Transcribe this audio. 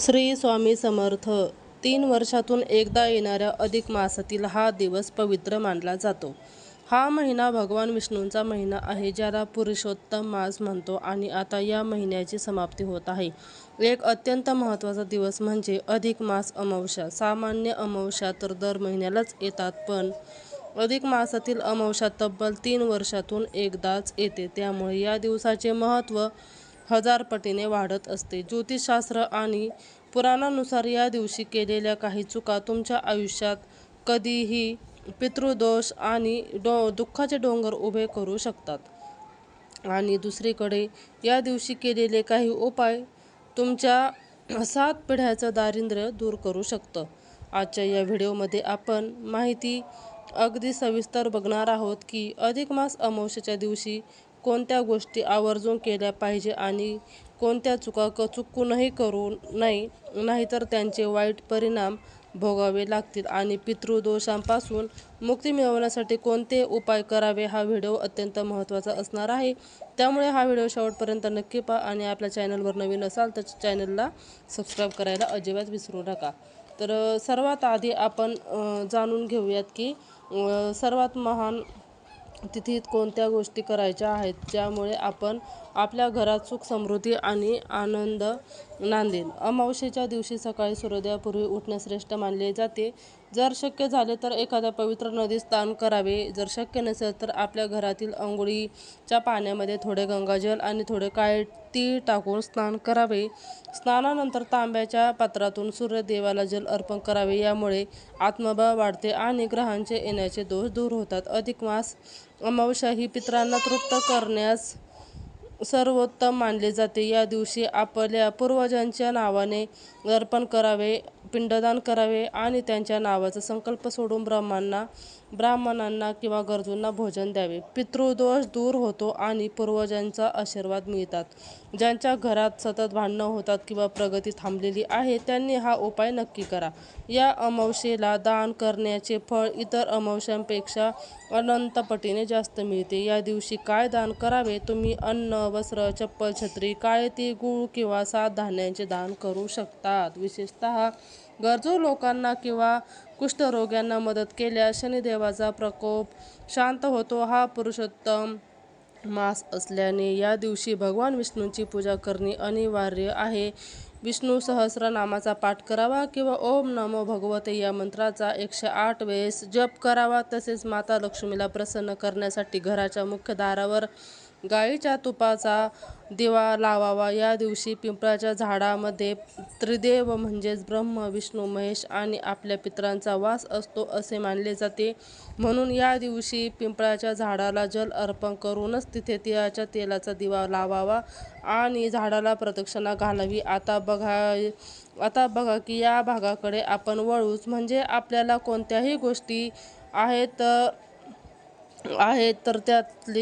श्री स्वामी समर्थ. 3 वर्षातून एकदा येणाऱ्या अधिक मासातील हा दिवस पवित्र मानला जातो. हा महिना भगवान विष्णूंचा महिना आहे, ज्याला पुरुषोत्तम मास म्हणतो आणि आता या महिन्याची समाप्ती होत आहे. एक अत्यंत महत्त्वाचा दिवस म्हणजे अधिक मास अमावस्या. सामान्य अमावस्या तर दर महिन्यालाच येतात, पण अधिक मासातील अमावस्या तब्बल 3 वर्षातून एकदाच येते. त्यामुळे या दिवसाचे महत्त्व हजार पटीने वाढत असते. ज्योतिषशास्त्र आणि पुराणानुसार या दिवशी केलेल्या काही चुका तुमच्या आयुष्यात कधीही पितृदोष आणि दुःखाचे डोंगर उभे करू शकतात. आणि दुसरीकडे या दिवशी केलेले काही उपाय तुमच्या 7 पिढ्याचं दारिद्र्य दूर करू शकतं. आजच्या या व्हिडिओमध्ये आपण माहिती अगदी सविस्तर बघणार आहोत की अधिक मास अमावस्येच्या दिवशी कोणत्या गोष्टी आवर्जून केल्या पाहिजे आणि कोणत्या चुका चुकूनही करू नये, नाहीतर त्यांचे वाईट परिणाम भोगावे लागतील. आणि पितृदोषांपासून मुक्ती मिळवण्यासाठी कोणते उपाय करावे, हा व्हिडिओ अत्यंत महत्त्वाचा असणार आहे. त्यामुळे हा व्हिडिओ शेवटपर्यंत नक्की पहा आणि आपल्या चॅनलवर नवीन असाल तर चॅनलला सबस्क्राईब करायला अजिबात विसरू नका. तर सर्वात आधी आपण जाणून घेऊयात की सर्वात महान तिथीत कोणत्या गोष्टी करायच्या आहेत, ज्यामुळे आपण आपल्या घरात सुख, समृद्धी आणि आनंद नांदेल. अमावस्येच्या दिवशी सकाळी सूर्योदयापूर्वी उठणे श्रेष्ठ मानले जाते. जर शक्य झाले तर एखाद्या पवित्र नदीत स्नान करावे. जर शक्य नसेल तर आपल्या घरातील अंघोळीच्या पाण्यामध्ये थोडे गंगाजल आणि थोडे काळे तीळ टाकून स्नान करावे. स्नानानंतर तांब्याच्या पात्रातून सूर्यदेवाला जल अर्पण करावे. यामुळे आत्मबळ वाढते आणि ग्रहांचे येण्याचे दोष दूर होतात. अधिक मास अमावस्या ही पितरांना तृप्त करण्यास सर्वोत्तम मानले जाते. या दिवशी आपल्या पूर्वजांच्या नावाने अर्पण करावे, पिंडदान करावे आणि त्यांच्या नावाचा संकल्प सोडून ब्राह्मणांना किंवा गरजूंना भोजन द्यावे. पितृदोष दूर होतो आणि पूर्वजांचा आशीर्वाद मिळतात. ज्यांच्या घरात सतत भांडणं होतात किंवा प्रगती थांबलेली आहे, त्यांनी हा उपाय नक्की करा. या अमावस्येला दान करण्याचे फळ इतर अमावस्यांपेक्षा अनंत पटीने जास्त मिळते. या दिवशी काय दान करावे? तुम्ही अन्न, वस्त्र, चप्पल, छत्री, काळे तीळ, गूळ किंवा 7 धान्यांचे दान करू शकतात. विशेषतः गरजू लोकांना किंवा कुष्ठरोग्यांना मदत केल्यास शनिदेवाचा प्रकोप शांत होतो. हा पुरुषोत्तम मास असल्याने या दिवशी भगवान विष्णूंची पूजा करणे अनिवार्य आहे. विष्णू सहस्रनामाचा पाठ करावा किंवा ओम नमो भगवते या मंत्राचा 108 वेळेस जप करावा. तसेच माता लक्ष्मीला प्रसन्न करण्यासाठी घराच्या मुख्य दारावर गाईच्या तुपाचा दिवा लावावा. या दिवशी पिंपळाच्या झाडामध्ये त्रिदेव म्हणजेच ब्रह्मा, विष्णू, महेश आणि आपल्या पितरांचा वास असतो असे मानले जाते. म्हणून या दिवशी पिंपळाच्या झाडाला जल अर्पण करूनच तिथे तिळाच्या तेलाचा दिवा लावावा आणि झाडाला प्रदक्षिणा घालावी. आता बघा की या भागाकडे आपण वळूच. म्हणजे आपल्याला कोणत्याही गोष्टी आहेत तर त्यातली